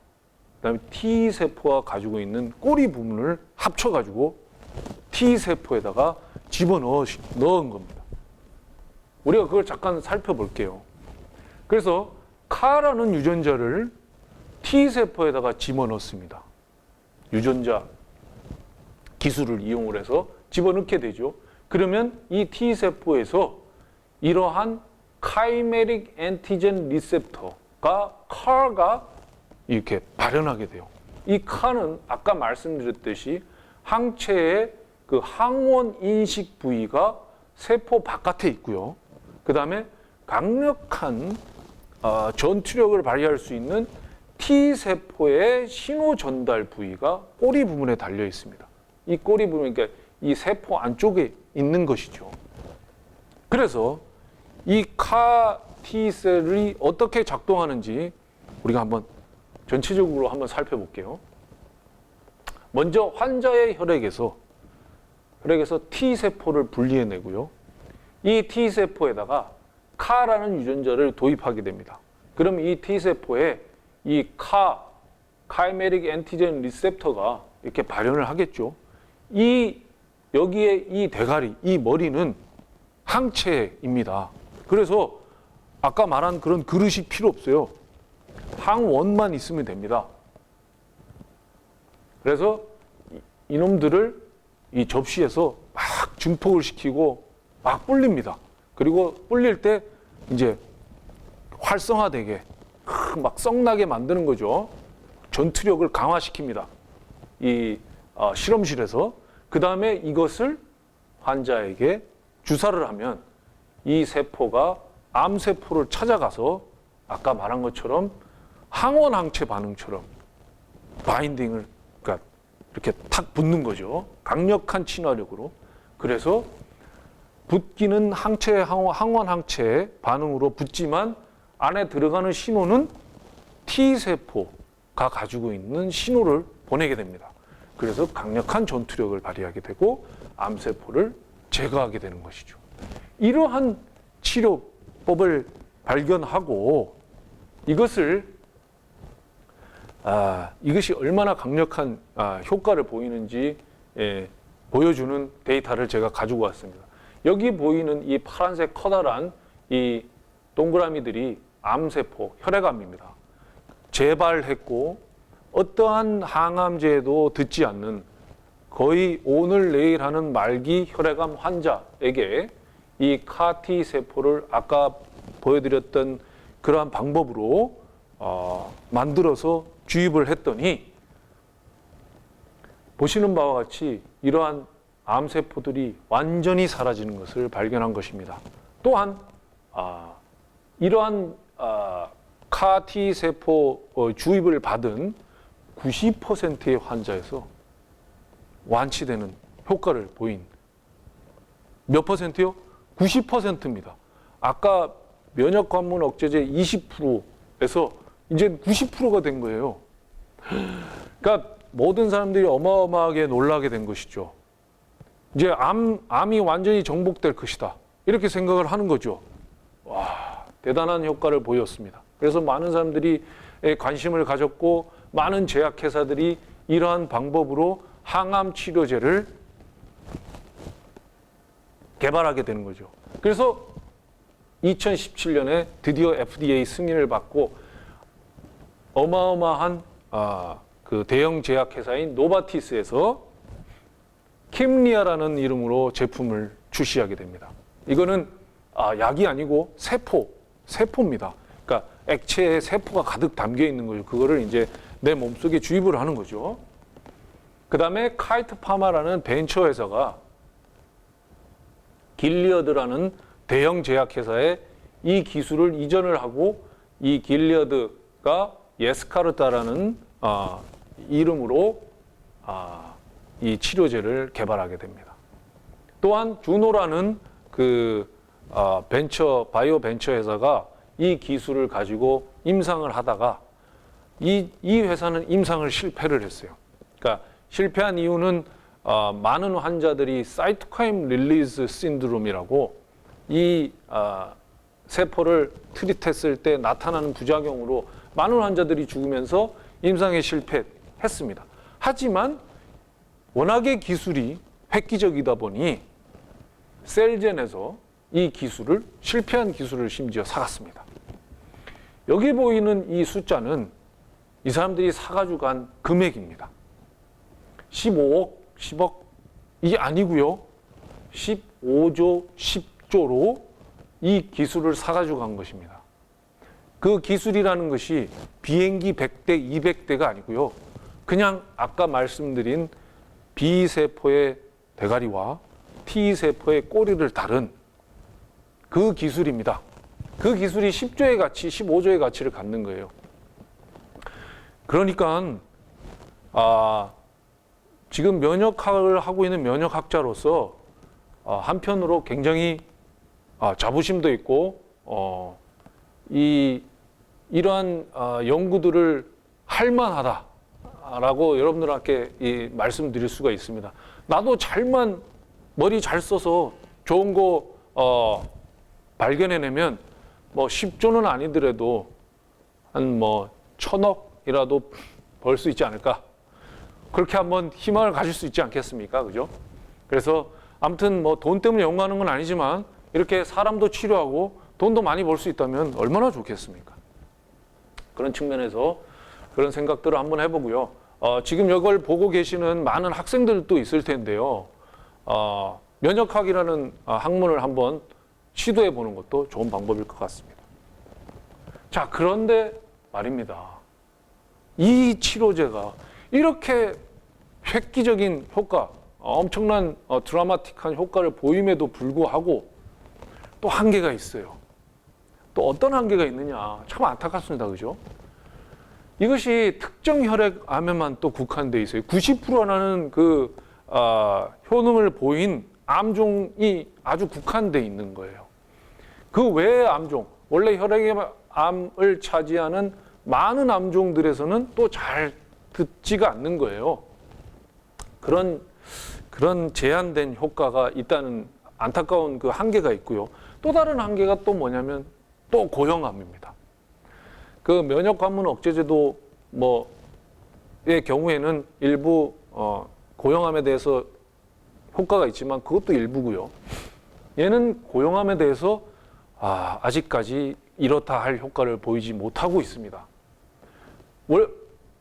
그다음에 T세포가 가지고 있는 꼬리 부분을 합쳐가지고 T세포에다가 집어넣은 겁니다. 우리가 그걸 잠깐 살펴볼게요. 그래서 카라는 유전자를 T세포에다가 집어넣습니다. 유전자 기술을 이용을 해서 집어넣게 되죠. 그러면 이 T세포에서 이러한 카이메릭 엔티젠 리셉터가 CAR가 이렇게 발현하게 돼요. 이 CAR는 아까 말씀드렸듯이 항체의 그 항원 인식 부위가 세포 바깥에 있고요. 그 다음에 강력한 전투력을 발휘할 수 있는 T세포의 신호 전달 부위가 꼬리 부분에 달려 있습니다. 이 꼬리 부분, 그러니까 이 세포 안쪽에 있는 것이죠. 그래서 이 CAR-T셀이 어떻게 작동하는지 우리가 한번 전체적으로 한번 살펴볼게요. 먼저 환자의 혈액에서 T세포를 분리해내고요. 이 T세포에다가 CAR라는 유전자를 도입하게 됩니다. 그럼 이 T세포에 이 Chimeric Antigen Receptor가 이렇게 발현을 하겠죠. 여기에 이 대가리, 이 머리는 항체입니다. 그래서 아까 말한 그런 그릇이 필요 없어요. 항원만 있으면 됩니다. 그래서 이놈들을 이 접시에서 막 증폭을 시키고 막 불립니다. 그리고 불릴 때 이제 활성화되게 막 썩나게 만드는 거죠. 전투력을 강화시킵니다. 이 실험실에서. 그 다음에 이것을 환자에게 주사를 하면 이 세포가 암세포를 찾아가서 아까 말한 것처럼 항원 항체 반응처럼 바인딩을 그러니까 이렇게 탁 붙는 거죠. 강력한 친화력으로. 그래서 붙기는 항원 항체 반응으로 붙지만 안에 들어가는 신호는 T세포가 가지고 있는 신호를 보내게 됩니다. 그래서 강력한 전투력을 발휘하게 되고 암세포를 제거하게 되는 것이죠. 이러한 치료법을 발견하고 이것이 얼마나 강력한 효과를 보이는지 보여주는 데이터를 제가 가지고 왔습니다. 여기 보이는 이 파란색 커다란 이 동그라미들이 암세포, 혈액암입니다. 재발했고 어떠한 항암제도 듣지 않는 거의 오늘 내일 하는 말기 혈액암 환자에게 이 CAR-T 세포를 아까 보여드렸던 그러한 방법으로 만들어서 주입을 했더니 보시는 바와 같이 이러한 암세포들이 완전히 사라지는 것을 발견한 것입니다. 또한 이러한 CAR-T 세포 주입을 받은 90%의 환자에서 완치되는 효과를 보인 몇 퍼센트요? 90%입니다. 아까 면역 관문 억제제 20%에서 이제 90%가 된 거예요. 그러니까 모든 사람들이 어마어마하게 놀라게 된 것이죠. 이제 암이 완전히 정복될 것이다. 이렇게 생각을 하는 거죠. 와, 대단한 효과를 보였습니다. 그래서 많은 사람들이 관심을 가졌고 많은 제약회사들이 이러한 방법으로 항암 치료제를 개발하게 되는 거죠. 그래서 2017년에 드디어 FDA 승인을 받고 어마어마한 그 대형 제약회사인 노바티스에서 킴리아라는 이름으로 제품을 출시하게 됩니다. 이거는 약이 아니고 세포입니다. 그러니까 액체에 세포가 가득 담겨 있는 거죠. 그거를 이제 내 몸속에 주입을 하는 거죠. 그 다음에 카이트 파마라는 벤처 회사가 길리어드라는 대형 제약회사에 이 기술을 이전을 하고 이 길리어드가 예스카르타라는 이름으로 이 치료제를 개발하게 됩니다. 또한 주노라는 그 바이오 벤처 회사가 이 기술을 가지고 임상을 하다가 이 회사는 임상을 실패를 했어요. 그러니까 실패한 이유는 많은 환자들이 사이토카인 릴리즈 신드롬이라고 이 세포를 트리트했을 때 나타나는 부작용으로 많은 환자들이 죽으면서 임상에 실패했습니다. 하지만 워낙에 기술이 획기적이다 보니 셀젠에서 이 기술을 실패한 기술을 심지어 사갔습니다. 여기 보이는 이 숫자는 이 사람들이 사가지고 간 금액입니다. 15억, 10억 이게 아니고요. 15조, 10조로 이 기술을 사가지고 간 것입니다. 그 기술이라는 것이 비행기 100대, 200대가 아니고요. 그냥 아까 말씀드린 B세포의 대가리와 T세포의 꼬리를 다룬 그 기술입니다. 그 기술이 10조의 가치, 15조의 가치를 갖는 거예요. 그러니까 지금 면역학을 하고 있는 면역학자로서 한편으로 굉장히 자부심도 있고 이러한 연구들을 할 만하다라고 여러분들께 말씀드릴 수가 있습니다. 나도 머리 잘 써서 좋은 거 발견해내면 뭐 10조는 아니더라도 한 뭐 1000억이라도 벌 수 있지 않을까? 그렇게 한번 희망을 가질 수 있지 않겠습니까? 그죠? 그래서 아무튼 뭐 돈 때문에 연구하는 건 아니지만 이렇게 사람도 치료하고 돈도 많이 벌 수 있다면 얼마나 좋겠습니까? 그런 측면에서 그런 생각들을 한번 해보고요. 지금 이걸 보고 계시는 많은 학생들도 있을 텐데요. 면역학이라는 학문을 한번 시도해 보는 것도 좋은 방법일 것 같습니다. 자, 그런데 말입니다. 이 치료제가 이렇게 획기적인 효과, 엄청난 드라마틱한 효과를 보임에도 불구하고 또 한계가 있어요. 또 어떤 한계가 있느냐. 참 안타깝습니다. 그죠? 이것이 특정 혈액암에만 또 국한되어 있어요. 90%라는 그 효능을 보인 암종이 아주 국한되어 있는 거예요. 그 외의 암종, 원래 혈액암을 차지하는 많은 암종들에서는 또 잘 듣지가 않는 거예요. 그런 제한된 효과가 있다는 안타까운 그 한계가 있고요. 또 다른 한계가 또 뭐냐면 또 고형암입니다. 그 면역 관문 억제제도 뭐의 경우에는 일부 고형암에 대해서 효과가 있지만 그것도 일부고요. 얘는 고형암에 대해서 아직까지 이렇다 할 효과를 보이지 못하고 있습니다.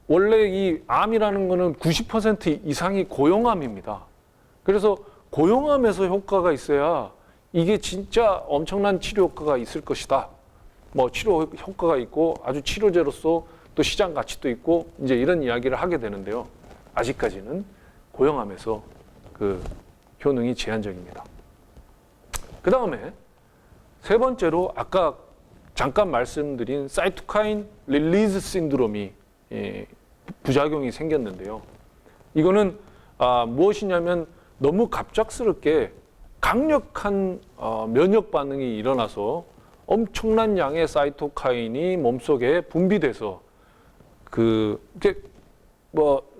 원래 이 암이라는 거는 90% 이상이 고형암입니다. 그래서 고형암에서 효과가 있어야 이게 진짜 엄청난 치료 효과가 있을 것이다. 뭐 치료 효과가 있고 아주 치료제로서 또 시장 가치도 있고 이제 이런 이야기를 하게 되는데요. 아직까지는 고형암에서 그 효능이 제한적입니다. 그 다음에 세 번째로 아까 잠깐 말씀드린 사이토카인 릴리즈 신드롬이 부작용이 생겼는데요. 이거는 무엇이냐면 너무 갑작스럽게 강력한 면역 반응이 일어나서 엄청난 양의 사이토카인이 몸속에 분비돼서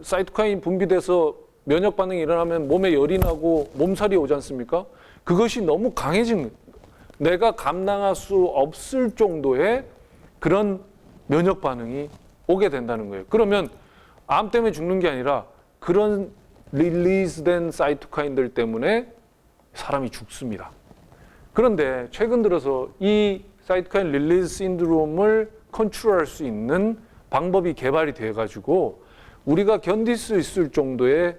사이토카인 분비돼서 면역 반응이 일어나면 몸에 열이 나고 몸살이 오지 않습니까? 그것이 너무 강해진 내가 감당할 수 없을 정도의 그런 면역 반응이 오게 된다는 거예요. 그러면 암 때문에 죽는 게 아니라 그런 릴리즈된 사이토카인들 때문에 사람이 죽습니다. 그런데 최근 들어서 이 사이토카인 릴리즈 신드롬을 컨트롤할 수 있는 방법이 개발이 되어 가지고 우리가 견딜 수 있을 정도의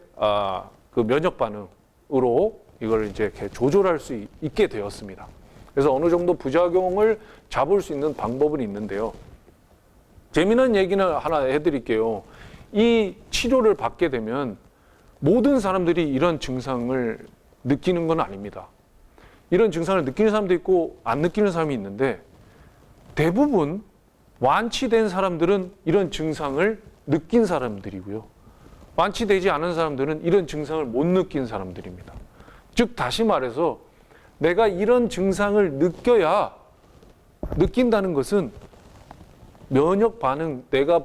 그 면역 반응으로 이걸 이제 이렇게 조절할 수 있게 되었습니다. 그래서 어느 정도 부작용을 잡을 수 있는 방법은 있는데요. 재미난 얘기는 하나 해드릴게요. 이 치료를 받게 되면 모든 사람들이 이런 증상을 느끼는 건 아닙니다. 이런 증상을 느끼는 사람도 있고 안 느끼는 사람이 있는데 대부분 완치된 사람들은 이런 증상을 느낀 사람들이고요. 완치되지 않은 사람들은 이런 증상을 못 느낀 사람들입니다. 즉 다시 말해서 내가 이런 증상을 느낀다는 것은 면역 반응, 내가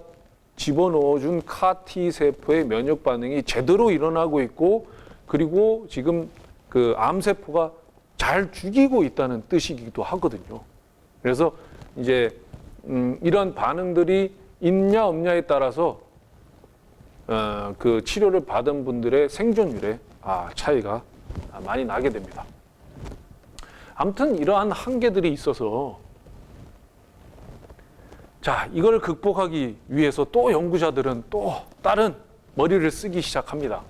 집어넣어준 CAR-T 세포의 면역 반응이 제대로 일어나고 있고 그리고 지금 그 암세포가 잘 죽이고 있다는 뜻이기도 하거든요. 그래서 이제 이런 반응들이 있냐 없냐에 따라서 그 치료를 받은 분들의 생존율에 차이가 많이 나게 됩니다. 아무튼 이러한 한계들이 있어서 자, 이걸 극복하기 위해서 또 연구자들은 또 다른 머리를 쓰기 시작합니다.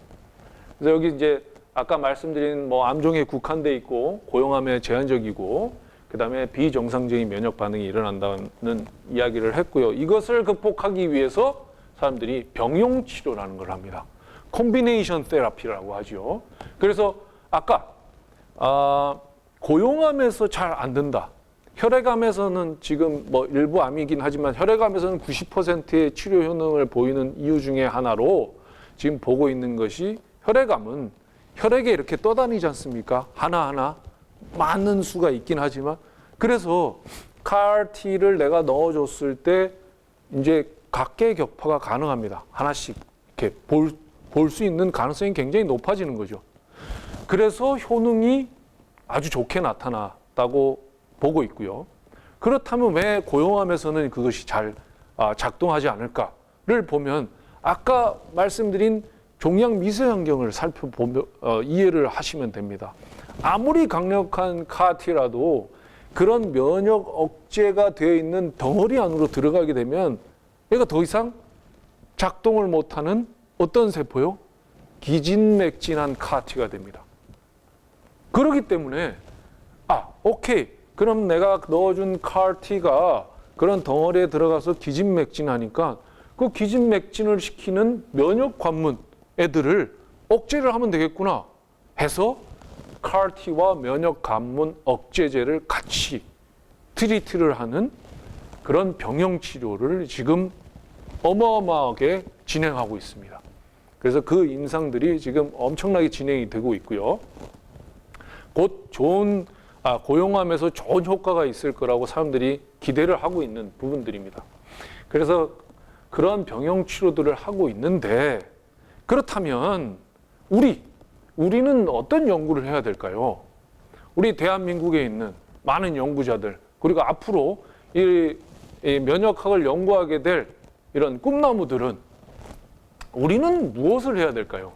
그래서 여기 이제 아까 말씀드린 암종에 국한돼 있고 고용암에 제한적이고 그다음에 비정상적인 면역 반응이 일어난다는 이야기를 했고요. 이것을 극복하기 위해서 사람들이 병용 치료라는 걸 합니다. 콤비네이션 테라피라고 하죠. 그래서 아까 고용암에서 잘 안 된다. 혈액암에서는 지금 일부 암이긴 하지만 혈액암에서는 90%의 치료 효능을 보이는 이유 중에 하나로 지금 보고 있는 것이 혈액암은 혈액에 이렇게 떠다니지 않습니까? 하나하나 많은 수가 있긴 하지만 그래서 CAR-T를 내가 넣어줬을 때 이제 각계격파가 가능합니다. 하나씩 이렇게 볼 수 있는 가능성이 굉장히 높아지는 거죠. 그래서 효능이 아주 좋게 나타났다고 보고 있고요. 그렇다면 왜 고용암에서는 그것이 잘 작동하지 않을까를 보면 아까 말씀드린 종양 미세환경을 살펴보며 이해를 하시면 됩니다. 아무리 강력한 CAR-T라도 그런 면역 억제가 되어 있는 덩어리 안으로 들어가게 되면 얘가 더 이상 작동을 못하는 어떤 세포요? 기진맥진한 CAR-T가 됩니다. 그렇기 때문에 오케이. 그럼 내가 넣어준 CAR-T가 그런 덩어리에 들어가서 기진맥진하니까 그 기진맥진을 시키는 면역 관문 애들을 억제를 하면 되겠구나 해서 CAR-T와 면역 관문 억제제를 같이 트리트를 하는 그런 병용 치료를 지금 어마어마하게 진행하고 있습니다. 그래서 그 임상들이 지금 엄청나게 진행이 되고 있고요. 곧 좋은 고용암에서 좋은 효과가 있을 거라고 사람들이 기대를 하고 있는 부분들입니다. 그래서 그런 병용 치료들을 하고 있는데 그렇다면 우리는 어떤 연구를 해야 될까요? 우리 대한민국에 있는 많은 연구자들 그리고 앞으로 이 면역학을 연구하게 될 이런 꿈나무들은 우리는 무엇을 해야 될까요?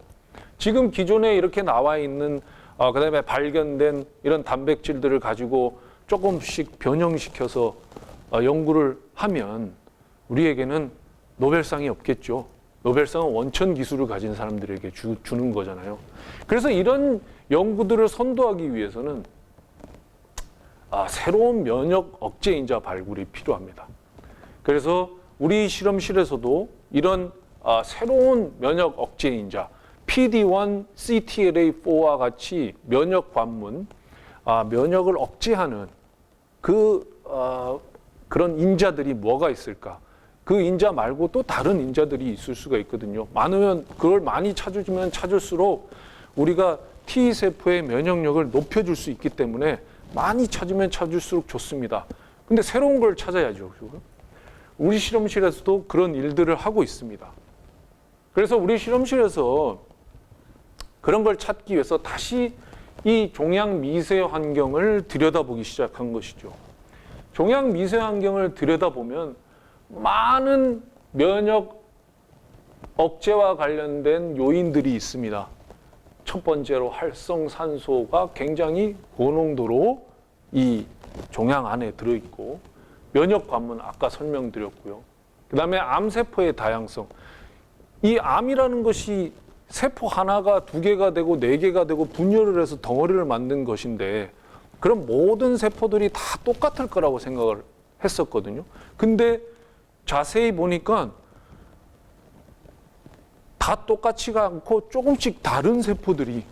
지금 기존에 이렇게 나와 있는 그다음에 발견된 이런 단백질들을 가지고 조금씩 변형시켜서 연구를 하면 우리에게는 노벨상이 없겠죠. 노벨상은 원천 기술을 가진 사람들에게 주는 거잖아요. 그래서 이런 연구들을 선도하기 위해서는 새로운 면역 억제인자 발굴이 필요합니다. 그래서 우리 실험실에서도 이런 새로운 면역 억제인자 PD-1, CTLA-4와 같이 면역 관문, 면역을 억제하는 그런 인자들이 뭐가 있을까? 그 인자 말고 또 다른 인자들이 있을 수가 있거든요. 많으면 그걸 많이 찾아주면 찾을수록 우리가 T세포의 면역력을 높여줄 수 있기 때문에 많이 찾으면 찾을수록 좋습니다. 근데 새로운 걸 찾아야죠. 우리 실험실에서도 그런 일들을 하고 있습니다. 그래서 우리 실험실에서 그런 걸 찾기 위해서 다시 이 종양 미세 환경을 들여다보기 시작한 것이죠. 종양 미세 환경을 들여다보면 많은 면역 억제와 관련된 요인들이 있습니다. 첫 번째로 활성산소가 굉장히 고농도로 이 종양 안에 들어있고, 면역 관문 아까 설명드렸고요. 그 다음에 암세포의 다양성. 이 암이라는 것이 세포 하나가 2개가 되고 4개가 되고 분열을 해서 덩어리를 만든 것인데, 그럼 모든 세포들이 다 똑같을 거라고 생각을 했었거든요. 근데 자세히 보니까 다 똑같지가 않고 조금씩 다른 세포들이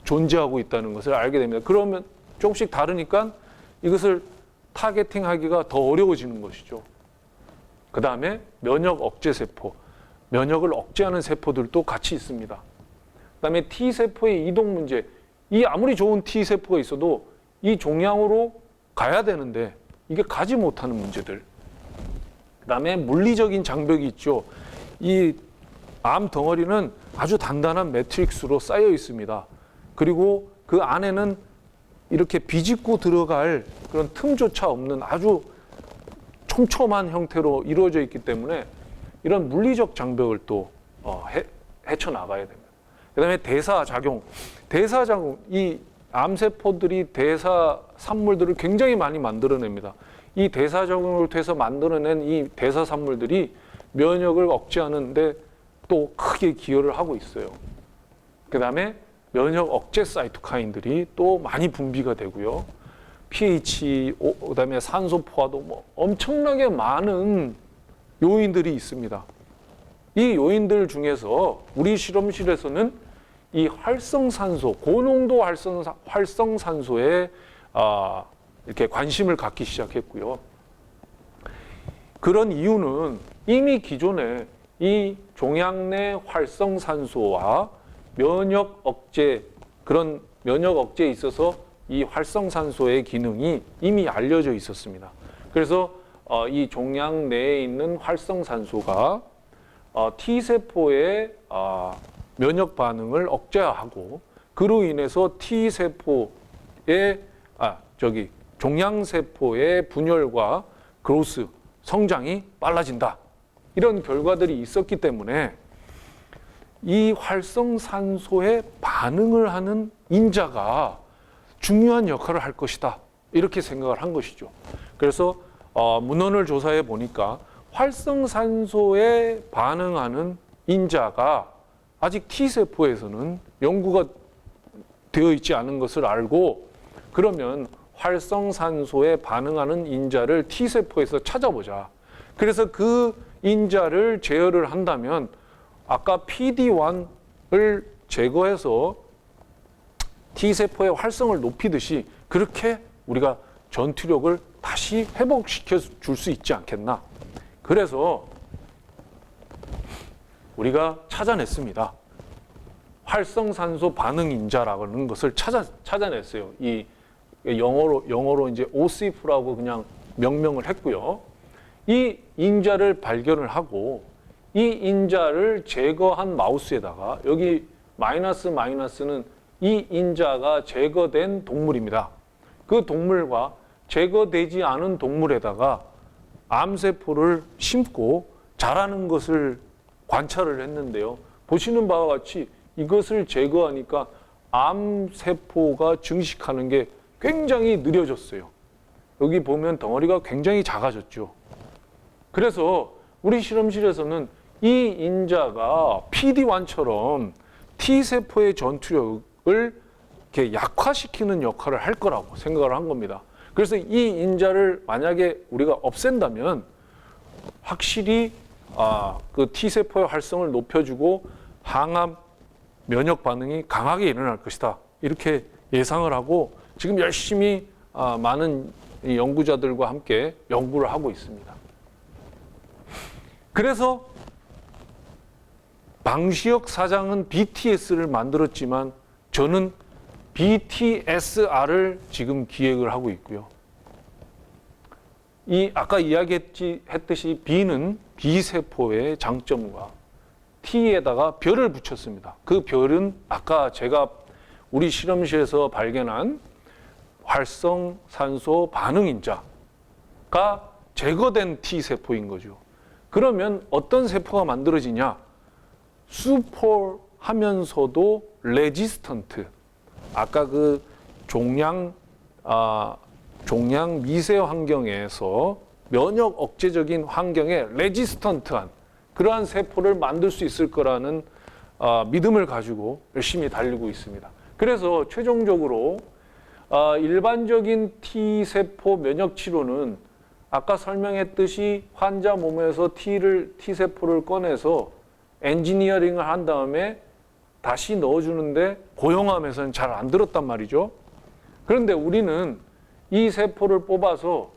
존재하고 있다는 것을 알게 됩니다. 그러면 조금씩 다르니까 이것을 타겟팅하기가 더 어려워지는 것이죠. 그 다음에 면역 억제 세포, 면역을 억제하는 세포들도 같이 있습니다. 그 다음에 T세포의 이동 문제, 이 아무리 좋은 T세포가 있어도 이 종양으로 가야 되는데 이게 가지 못하는 문제들. 그 다음에 물리적인 장벽이 있죠. 이 암 덩어리는 아주 단단한 매트릭스로 쌓여 있습니다. 그리고 그 안에는 이렇게 비집고 들어갈 그런 틈조차 없는 아주 촘촘한 형태로 이루어져 있기 때문에 이런 물리적 장벽을 또 헤쳐나가야 됩니다. 그 다음에 대사작용, 이 암세포들이 대사 산물들을 굉장히 많이 만들어냅니다. 이 대사작용을 통해서 만들어낸 이 대사 산물들이 면역을 억제하는데 또 크게 기여를 하고 있어요. 그 다음에 면역 억제 사이토카인들이 또 많이 분비가 되고요. pH, 그 다음에 산소 포화도 뭐 엄청나게 많은 요인들이 있습니다. 이 요인들 중에서 우리 실험실에서는 이 활성산소, 고농도 활성산소에 이렇게 관심을 갖기 시작했고요. 그런 이유는 이미 기존에 이 종양 내 활성산소와 면역 억제, 그런 면역 억제에 있어서 이 활성산소의 기능이 이미 알려져 있었습니다. 그래서 이 종양 내에 있는 활성산소가 T세포의 면역 반응을 억제하고, 그로 인해서 T세포의 종양세포의 분열과 그로스, 성장이 빨라진다. 이런 결과들이 있었기 때문에 이 활성산소에 반응을 하는 인자가 중요한 역할을 할 것이다. 이렇게 생각을 한 것이죠. 그래서 문헌을 조사해 보니까 활성산소에 반응하는 인자가 아직 T세포에서는 연구가 되어 있지 않은 것을 알고, 그러면 활성산소에 반응하는 인자를 T세포에서 찾아보자. 그래서 그 인자를 제어를 한다면 아까 PD-1을 제거해서 T세포의 활성을 높이듯이 그렇게 우리가 전투력을 다시 회복시켜 줄 수 있지 않겠나. 그래서 우리가 찾아냈습니다. 활성산소 반응 인자라는 것을 찾아냈어요. 이 영어로 이제 OCF라고 그냥 명명을 했고요. 이 인자를 발견을 하고 이 인자를 제거한 마우스에다가, 여기 마이너스는 이 인자가 제거된 동물입니다. 그 동물과 제거되지 않은 동물에다가 암세포를 심고 자라는 것을 관찰을 했는데요. 보시는 바와 같이 이것을 제거하니까 암세포가 증식하는 게 굉장히 느려졌어요. 여기 보면 덩어리가 굉장히 작아졌죠. 그래서 우리 실험실에서는 이 인자가 PD-1처럼 T세포의 전투력을 이렇게 약화시키는 역할을 할 거라고 생각을 한 겁니다. 그래서 이 인자를 만약에 우리가 없앤다면 확실히 그 T세포의 활성을 높여주고 항암 면역 반응이 강하게 일어날 것이다. 이렇게 예상을 하고 지금 열심히 많은 이 연구자들과 함께 연구를 하고 있습니다. 그래서 방시혁 사장은 BTS를 만들었지만 저는 BTSR을 지금 기획을 하고 있고요. 이 아까 이야기했듯이 B는 B세포의 장점과 T에다가 별을 붙였습니다. 그 별은 아까 제가 우리 실험실에서 발견한 활성산소 반응인자가 제거된 T세포인 거죠. 그러면 어떤 세포가 만들어지냐? 수포하면서도 레지스턴트. 아까 그 종양 미세 환경에서 면역 억제적인 환경에 레지스턴트한 그러한 세포를 만들 수 있을 거라는 믿음을 가지고 열심히 달리고 있습니다. 그래서 최종적으로 일반적인 T세포 면역 치료는 아까 설명했듯이 환자 몸에서 T세포를 꺼내서 엔지니어링을 한 다음에 다시 넣어주는데 고용암에서는 잘 안 들었단 말이죠. 그런데 우리는 이 세포를 뽑아서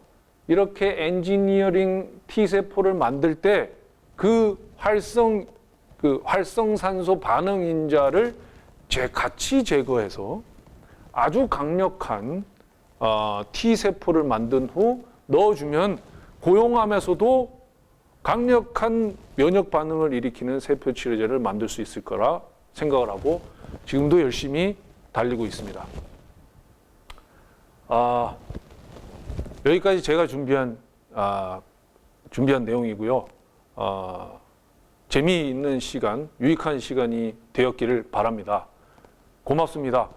이렇게 엔지니어링 T세포를 만들 때 그 활성산소 반응인자를 같이 제거해서 아주 강력한 T세포를 만든 후 넣어주면 고용암에서도 강력한 면역 반응을 일으키는 세포 치료제를 만들 수 있을 거라 생각을 하고 지금도 열심히 달리고 있습니다. 여기까지 제가 준비한 내용이고요. 재미있는 시간, 유익한 시간이 되었기를 바랍니다. 고맙습니다.